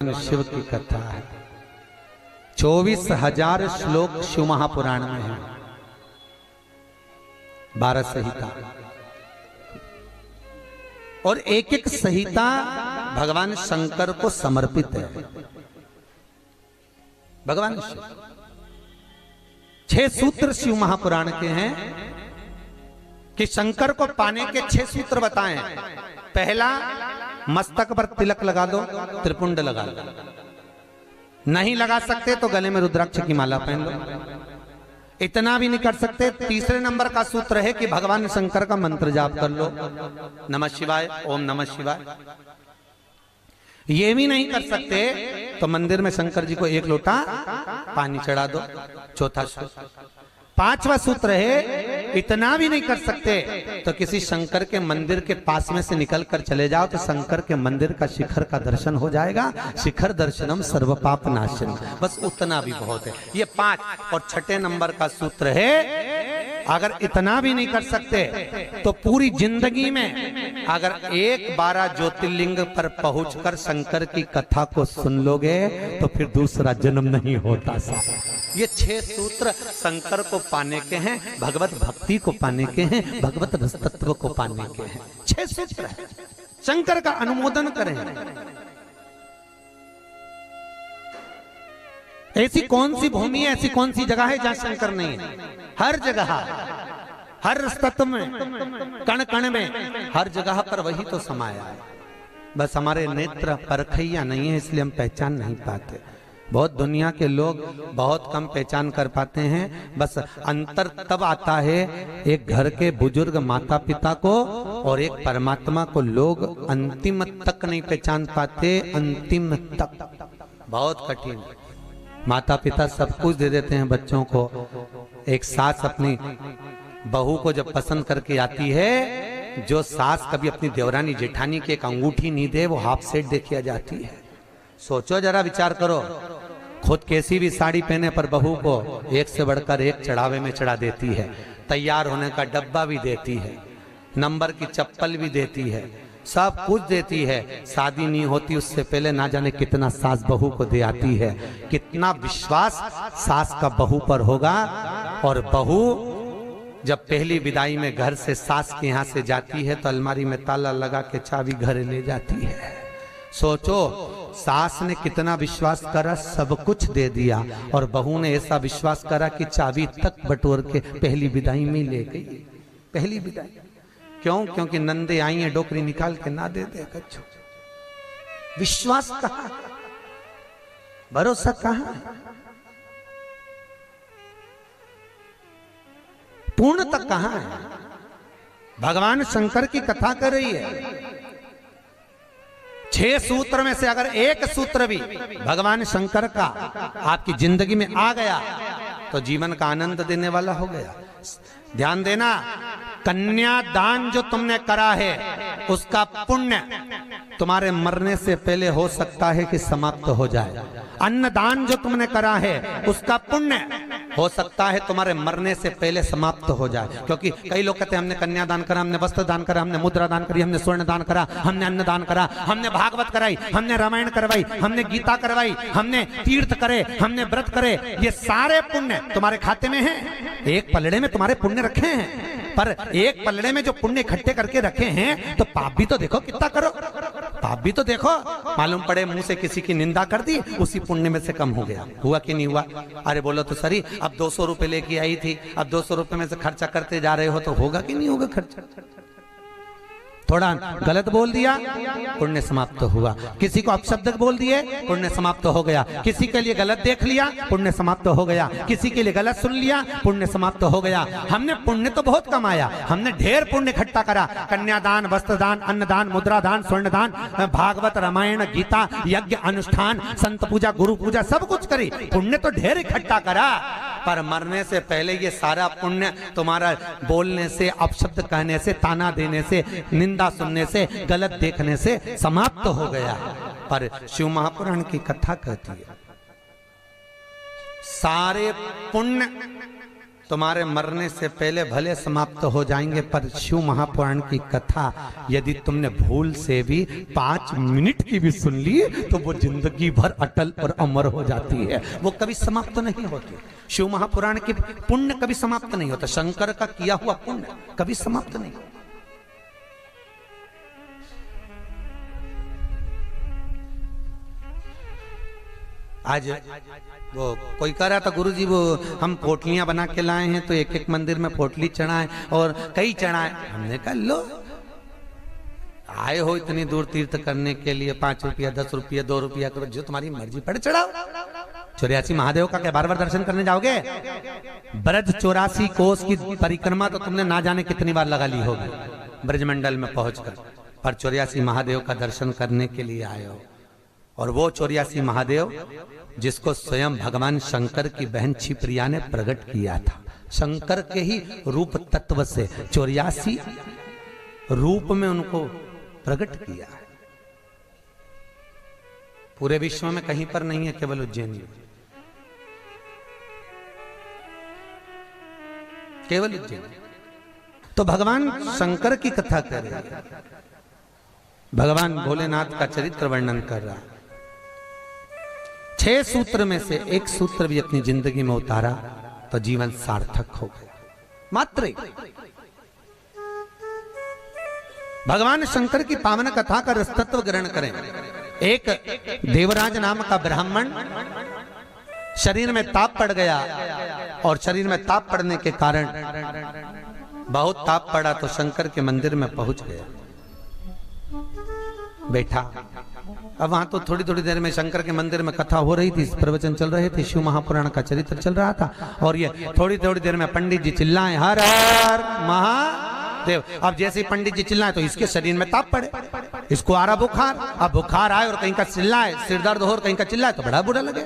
भगवान शिव की कथा है। 24,000 श्लोक शिव महापुराण में है, 12 संहिता, और एक एक संहिता भगवान शंकर को समर्पित है। भगवान शिव 6 सूत्र शिव महापुराण के हैं कि शंकर को पाने के 6 सूत्र बताएं। पहला, मस्तक पर तिलक लगा दो, त्रिपुंड लगा लो, नहीं लगा सकते तो गले में रुद्राक्ष की माला पहन लो। इतना भी नहीं कर सकते, तीसरे नंबर का सूत्र है कि भगवान शंकर का मंत्र जाप कर लो, नमः शिवाय, ओम नमः शिवाय। ये भी नहीं कर सकते तो मंदिर में शंकर जी को 1 लोटा पानी चढ़ा दो, चौथा सूत्र। 5वां सूत्र है, इतना भी नहीं कर सकते तो किसी शंकर के मंदिर के पास में से निकल कर चले जाओ तो शंकर के मंदिर का शिखर का दर्शन हो जाएगा। शिखर दर्शनम सर्व पाप नाशनम, बस उतना भी बहुत है। ये 5। और 6ठे नंबर का सूत्र है, अगर इतना भी नहीं कर सकते तो पूरी जिंदगी में अगर 12 ज्योतिर्लिंग पर पहुंचकर शंकर की कथा को सुन लोगे तो फिर दूसरा जन्म नहीं होता सा। ये 6 सूत्र शंकर को पाने के हैं, भगवत भक्ति को पाने के हैं, भगवत रस तत्व को पाने के हैं। 6 सूत्र है, शंकर का अनुमोदन करें। ऐसी कौन सी भूमि है, ऐसी कौन सी जगह है जहां शंकर नहीं है? हर जगह, हर तत्व में, कण कण में, हर जगह पर वही तो समाया है। बस हमारे नेत्र परखैया नहीं है, इसलिए हम पहचान नहीं पाते। बहुत दुनिया के लोग बहुत कम पहचान कर पाते हैं। बस अंतर तब आता है एक घर के बुजुर्ग माता पिता को और एक परमात्मा को लोग अंतिम तक नहीं पहचान पाते। अंतिम तक बहुत कठिन। माता पिता सब कुछ दे देते हैं बच्चों को। एक सास अपनी बहू को जब पसंद करके आती है, जो सास कभी अपनी देवरानी जेठानी की एक अंगूठी नहीं दे वो हाफ सेट दे के आ जाती है। सोचो जरा, विचार करो, खुद कैसी भी साड़ी पहने पर बहू को एक से बढ़कर एक चढ़ावे में चढ़ा देती है, तैयार होने का डब्बा भी देती है, नंबर की चप्पल भी देती है, सब कुछ देती है। शादी नहीं होती उससे पहले ना जाने कितना सास बहू को दे आती है। कितना विश्वास सास का बहू पर होगा। और बहू जब पहली विदाई में घर से सास के यहाँ से जाती है तो अलमारी में ताला लगा के चाबी घर ले जाती है। सोचो, सास ने कितना विश्वास करा, सब कुछ दे दिया, और बहू ने ऐसा विश्वास करा कि चाबी तक बटोर के पहली विदाई में ले गई। पहली विदाई क्यों? क्योंकि नंदे आई है, डोकरी निकाल के ना दे दे कच्छो। विश्वास कहाँ, भरोसा कहाँ, पूर्ण तक कहाँ है? भगवान शंकर की कथा कर रही है। 6 सूत्र में से अगर एक सूत्र भी भगवान शंकर का आपकी जिंदगी में आ गया तो जीवन का आनंद देने वाला हो गया। ध्यान देना, कन्यादान जो तुमने करा है उसका पुण्य तुम्हारे मरने से पहले हो सकता है कि समाप्त हो जाए। अन्नदान जो तुमने करा है उसका पुण्य हो सकता है तुम्हारे मरने से पहले समाप्त हो जाए। क्योंकि कई लोग कहते हैं हमने कन्यादान करा, हमने वस्त्र दान करा, हमने मुद्रा दान करी, हमने स्वर्ण दान करा, हमने अन्न दान करा, हमने भागवत कराई, हमने रामायण करवाई, हमने गीता करवाई, हमने तीर्थ करे, हमने व्रत करे। ये सारे पुण्य तुम्हारे खाते में हैं। एक पलड़े में तुम्हारे पुण्य रखे हैं, पर एक पलड़े में जो पुण्य इकट्ठे करके रखे हैं तो पाप भी तो देखो कितना करो। पाप भी तो देखो, मालूम पड़े मुंह से किसी की निंदा कर दी, उसी पुण्य में से कम हो गया। हुआ कि नहीं हुआ? अरे बोलो तो सही, अब 200 रुपए लेके आई थी, अब 200 रुपए में से खर्चा करते जा रहे हो तो होगा कि नहीं होगा खर्चा? थोड़ा गलत बोल दिया, पुण्य समाप्त हुआ। किसी को अपशब्द बोल दिए, पुण्य समाप्त हो गया। किसी के लिए गलत देख लिया, पुण्य समाप्त हो गया। किसी के लिए गलत सुन लिया, पुण्य समाप्त हो गया। हमने पुण्य तो बहुत कमाया, हमने ढेर पुण्य इकट्ठा करा। कन्यादान, वस्त्रदान, अन्नदान, मुद्रादान, स्वर्णदान, भागवत, रामायण, गीता, यज्ञ, अनुष्ठान, संत पूजा, गुरु पूजा, सब कुछ करी, पुण्य तो ढेर इकट्ठा करा। पर मरने से पहले ये सारा पुण्य तुम्हारा बोलने से, अपशब्द कहने से, ताना देने से, निंदा सुनने से, गलत देखने से समाप्त हो गया। पर शिव महापुराण की कथा कहती है सारे पुण्य तुम्हारे मरने से पहले भले समाप्त हो जाएंगे, पर शिव महापुराण की कथा यदि तुमने भूल से भी 5 मिनट की भी सुन ली तो वो जिंदगी भर अटल और अमर हो जाती है, वो कभी समाप्त नहीं होती। शिव महापुराण की पुण्य कभी समाप्त नहीं होता, शंकर का किया हुआ पुण्य कभी समाप्त नहीं होता। आज वो कोई कह रहा था गुरुजी वो हम पोटलियां बना के लाए हैं तो एक एक मंदिर में पोटली चढ़ाएं और कई चढ़ाएं। हमने कहा लो आए हो इतनी दूर तीर्थ करने के लिए, 5 रुपया 10 रुपया 2 रुपया करो, जो तुम्हारी मर्जी पड़े चढ़ाओ। 84 महादेव का क्या बार-बार दर्शन करने जाओगे? ब्रज 84 कोस की परिक्रमा तो तुमने ना जाने कितनी बार लगा ली होगी ब्रजमंडल में पहुंचकर, पर 84 महादेव का दर्शन करने के लिए आए हो। और वो 84 महादेव जिसको स्वयं भगवान शंकर की बहन छिप्रिया ने प्रकट किया था, शंकर के ही रूप तत्व से 84 रूप में उनको प्रकट किया है। पूरे विश्व में कहीं पर नहीं है, केवल उज्जैन में, केवल उज्जैन। तो भगवान शंकर की कथा कर रहे हैं, भगवान भोलेनाथ का चरित्र वर्णन कर रहा है। 6 सूत्र में से एक सूत्र भी अपनी जिंदगी में उतारा तो जीवन सार्थक हो गया। मात्र भगवान शंकर की पावन कथा का रसतत्व ग्रहण करें। एक देवराज नाम का ब्राह्मण शरीर में ताप पड़ गया और शरीर में ताप पड़ने के कारण बहुत ताप पड़ा तो शंकर के मंदिर में पहुंच गया, बैठा। अब वहां तो थोड़ी थोड़ी देर में शंकर के मंदिर में कथा हो रही थी, प्रवचन चल रहे थे, शिव महापुराण का चरित्र चल रहा था, और ये थोड़ी थोड़ी देर में पंडित जी चिल्लाए हर हर महादेव। अब जैसे ही पंडित जी चिल्लाए तो इसके शरीर में ताप पड़े, इसको आ रहा बुखार। अब बुखार आए और कहीं का चिल्लाए, सिर दर्द हो और कहीं का चिल्लाए तो बड़ा बुरा लगे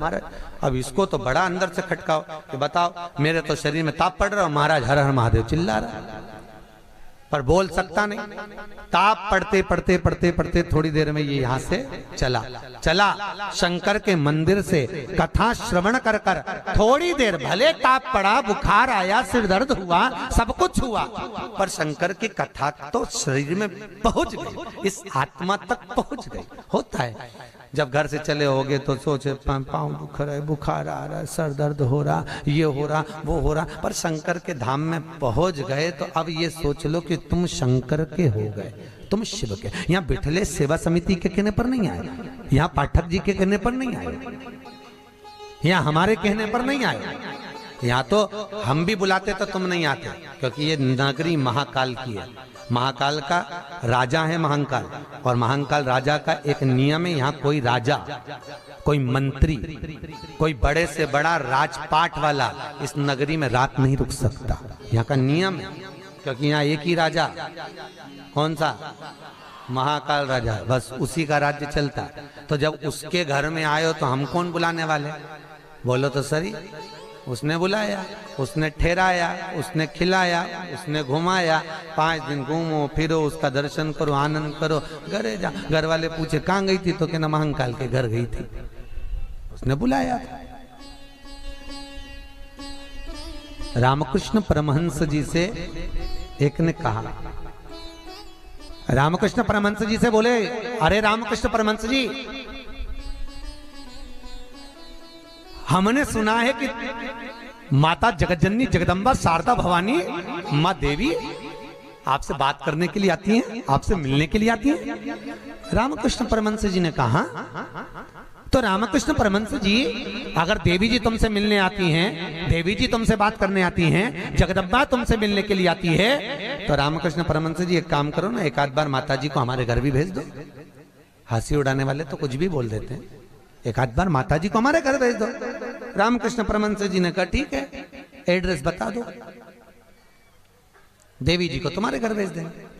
महाराज। अब इसको तो बड़ा अंदर से खटकाओ कि बताओ मेरे तो शरीर में ताप पड़ रहा, महाराज हर हर महादेव चिल्ला रहा, पर बोल सकता नहीं। ताप पड़ते पड़ते पड़ते पड़ते थोड़ी देर में ये यहां से चला शंकर के मंदिर से कथा श्रवण कर कर थोड़ी देर भले ताप पड़ा, बुखार आया, सिर दर्द हुआ, सब कुछ हुआ, पर शंकर की कथा तो शरीर में पहुंच गई, इस आत्मा तक पहुंच गई। होता है जब घर से चले होगे तो सोचे पाँव दुख रहा है, बुखार आ रहा है, सर दर्द हो रहा, ये हो रहा, वो हो रहा, पर शंकर के धाम में पहुंच गए तो अब ये सोच लो कि तुम शंकर के हो गए, तुम शिव के। यहाँ बिठले सेवा समिति के कहने पर नहीं आए, यहाँ पाठक जी के कहने पर नहीं आए, यहाँ हमारे कहने पर नहीं आए, यहाँ तो हम भी बुलाते तो तुम नहीं आते, क्योंकि ये नगरी महाकाल की है। महाकाल का राजा है महाकाल, और महाकाल राजा का एक नियम है, यहाँ कोई राजा, कोई मंत्री, कोई बड़े से बड़ा राजपाट वाला इस नगरी में रात नहीं रुक सकता, यहाँ का नियम है। क्योंकि यहाँ एक ही राजा, कौन सा? महाकाल राजा, बस उसी का राज्य चलता। तो जब उसके घर में आए हो तो हम कौन बुलाने वाले? बोलो तो सही। उसने बुलाया, उसने ठहराया, उसने खिलाया, उसने घुमाया, 5 दिन घूमो फिरो, उसका दर्शन करो, आनंद करो, घरे जा। घर वाले पूछे कहाँ गई थी तो कहना महाकाल के घर गई थी, उसने बुलाया। रामकृष्ण परमहंस जी से एक ने कहा, रामकृष्ण परमहंस जी से बोले, अरे रामकृष्ण परमहंस जी, हमने सुना है कि माता जगतजननी जगदम्बा शारदा भवानी माँ देवी आपसे बात करने के लिए आती हैं, आपसे मिलने के लिए आती हैं। रामकृष्ण परमहंस जी ने कहा, तो रामकृष्ण परमहंस जी, अगर देवी जी तुमसे मिलने आती हैं, देवी जी तुमसे बात करने आती हैं, जगदम्बा तुमसे मिलने के लिए आती है, तो रामकृष्ण परमहंस जी एक काम करो ना, एक आध बार माता जी को हमारे घर भी भेज दो। हंसी उड़ाने वाले तो कुछ भी बोल देते हैं, एक आध बार माता जी को हमारे घर भेज दो। रामकृष्ण परमहंस जी ने कहा ठीक है, एड्रेस बता दो, देवी जी को तुम्हारे घर भेज देंगे।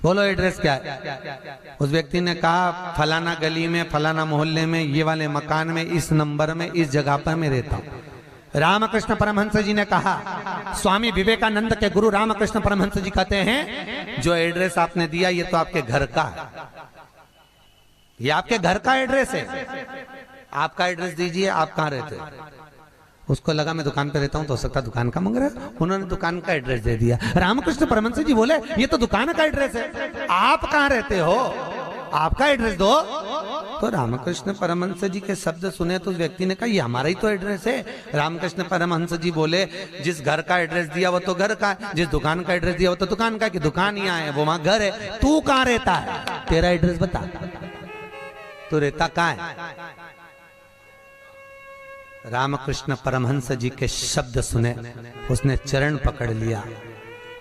बोलो एड्रेस क्या है? उस व्यक्ति ने कहा फलाना गली में, फलाना मोहल्ले में, ये वाले मकान में, इस नंबर में, इस जगह पर मैं रहता हूं। रामकृष्ण परमहंस जी ने कहा, स्वामी विवेकानंद के गुरु रामकृष्ण परमहंस जी कहते हैं, जो एड्रेस आपने दिया ये तो आपके घर का है, ये आपके घर का एड्रेस है, आपका एड्रेस दीजिए, आप कहां रहते हैं? उसको लगा मैं दुकान पे रहता हूँ तो हो सकता दुकान का मांग रहा है, उन्होंने दुकान का एड्रेस दे दिया। रामकृष्ण परमहंस जी बोले ये तो दुकान का एड्रेस है, आप कहाँ रहते हो, आपका एड्रेस दो। तो रामकृष्ण परमहंस जी के शब्द सुने तो उस व्यक्ति ने कहा ये हमारा ही तो एड्रेस है। रामकृष्ण परमहंस जी बोले जिस घर का एड्रेस दिया वो तो घर का है, जिस दुकान का एड्रेस दिया वो तो दुकान का, कि दुकान यहाँ है वो वहां घर है, तू कहाँ रहता है, तेरा एड्रेस बता, तू रहता कहाँ है। रामकृष्ण परमहंस जी के शब्द सुने, उसने चरण पकड़ लिया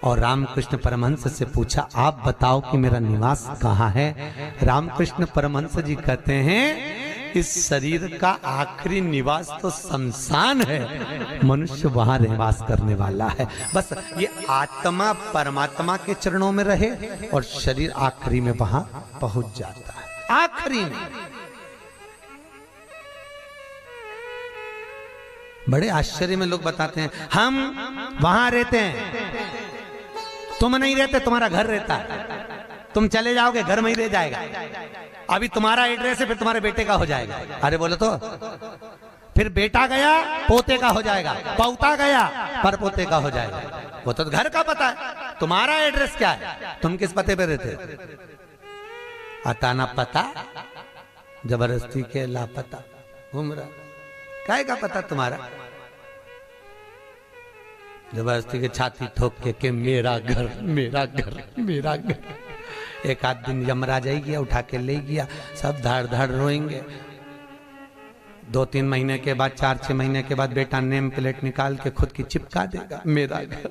और रामकृष्ण परमहंस से पूछा आप बताओ कि मेरा निवास कहाँ है। रामकृष्ण परमहंस जी कहते हैं इस शरीर का आखिरी निवास तो शमशान है, मनुष्य वहां निवास करने वाला है। बस ये आत्मा परमात्मा के चरणों में रहे और शरीर आखिरी में वहां पहुंच जाता है, आखिरी में। बड़े आश्चर्य में लोग बताते हैं हम वहां रहते हैं, तुम नहीं रहते, तुम्हारा घर रहता है, तुम चले जाओगे घर में ही रह जाएगा, अभी तुम्हारा एड्रेस है फिर तुम्हारे बेटे का हो जाएगा। अरे बोलो तो, फिर बेटा गया पोते का हो जाएगा, पौता गया पर पोते का हो जाएगा। वो तो घर का पता है, तुम्हारा एड्रेस क्या है, तुम किस पते पे रहते, आता ना पता जबरदस्ती के लापता घूम रहा, काय का पता तुम्हारा, जबरदस्ती के छाती ठोक के मेरा घर मेरा घर मेरा घर। एक आध दिन यमराज आई गया, उठा के ले गया, सब धाड़ धाड़ रोएंगे। 2-3 महीने के बाद, 4-6 महीने के बाद बेटा नेम प्लेट निकाल के खुद की चिपका देगा, मेरा घर